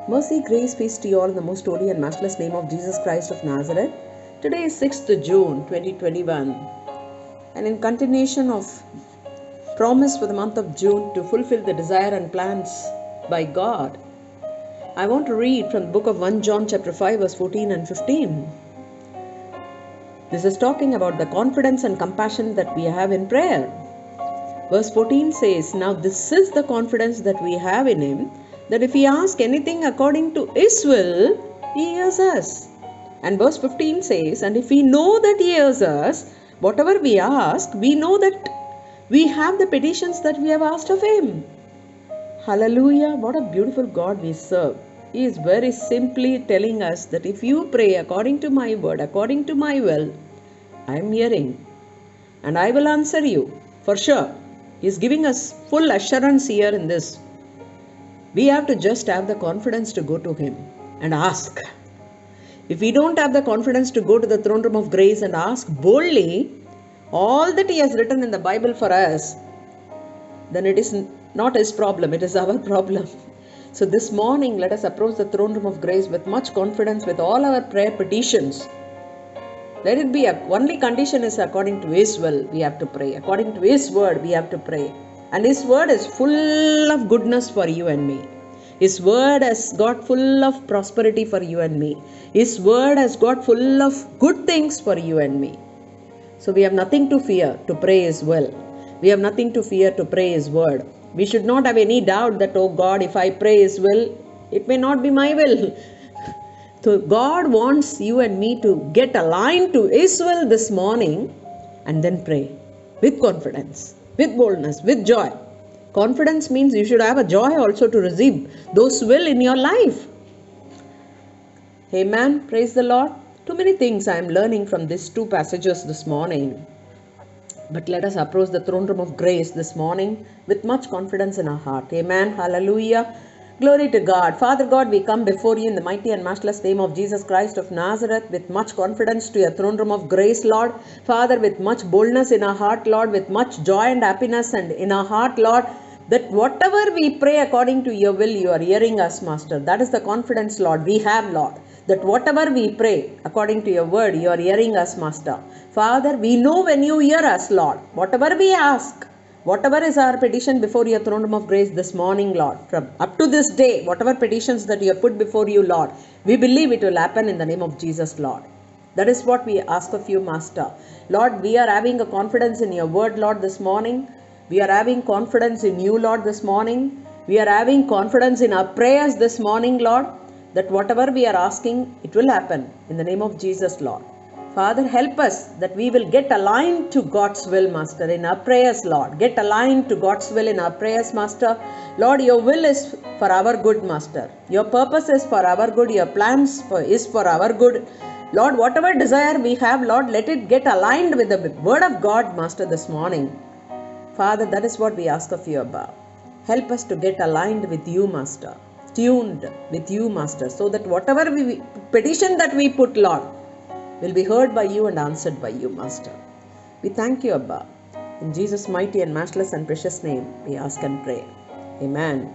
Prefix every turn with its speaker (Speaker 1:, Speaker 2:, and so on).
Speaker 1: Mercy, grace, peace to you all in the most holy and matchless name of Jesus Christ of Nazareth. Today is 6th June 2021, and in continuation of promise for the month of June to fulfill the desire and plans by God, I want to read from the book of 1 John chapter 5 verse 14 and 15. This is talking about the confidence and compassion that we have in prayer. Verse 14 says, "Now this is the confidence that we have in Him, that if we ask anything according to His will, He hears us." And verse 15 says, "And if we know that He hears us, whatever we ask, we know that we have the petitions that we have asked of Him." Hallelujah! What a beautiful God we serve. He is very simply telling us that if you pray according to my word, according to my will, I am hearing and I will answer you for sure. He is giving us full assurance here in this. We have to just have the confidence to go to Him and ask. If we don't have the confidence to go to the throne room of grace and ask boldly all that He has written in the Bible for us, then it is not His problem, it is our problem. So this morning, let us approach the throne room of grace with much confidence with all our prayer petitions. Let it be, only condition is according to His will, we have to pray. According to His word, we have to pray. And His word is full of goodness for you and me. His word has got full of prosperity for you and me. His word has got full of good things for you and me. So we have nothing to fear to pray His will. We have nothing to fear to pray His word. We should not have any doubt that, oh God, if I pray His will, it may not be my will. So God wants you and me to get aligned to His will this morning and then pray with confidence, with boldness, with joy. Confidence means you should have a joy also to receive those will in your life. Amen. Praise the Lord. Too many things I am learning from these two passages this morning. But let us approach the throne room of grace this morning with much confidence in our heart. Amen. Hallelujah. Glory to God. Father God, we come before you in the mighty and matchless name of Jesus Christ of Nazareth with much confidence to your throne room of grace, Lord. Father, with much boldness in our heart, Lord, with much joy and happiness and in our heart, Lord, that whatever we pray according to your will, you are hearing us, Master. That is the confidence, Lord, we have, Lord. That whatever we pray according to your word, you are hearing us, Master. Father, we know when you hear us, Lord. Whatever we ask, whatever is our petition before your throne room of grace this morning, Lord, from up to this day, whatever petitions that you have put before you, Lord, we believe it will happen in the name of Jesus, Lord. That is what we ask of you, Master. Lord, we are having a confidence in your word, Lord, this morning. We are having confidence in you, Lord, this morning. We are having confidence in our prayers this morning, Lord, that whatever we are asking, it will happen in the name of Jesus, Lord. Father, help us that we will get aligned to God's will, Master, in our prayers, Lord. Get aligned to God's will in our prayers, Master. Lord, your will is for our good, Master. Your purpose is for our good. Your plans is for our good. Lord, whatever desire we have, Lord, let it get aligned with the word of God, Master, this morning. Father, that is what we ask of you, Abba. Help us to get aligned with you, Master. Tuned with you, Master, so that whatever petition that we put, Lord, will be heard by you and answered by you, Master. We thank you, Abba. In Jesus' mighty and matchless and precious name, we ask and pray. Amen.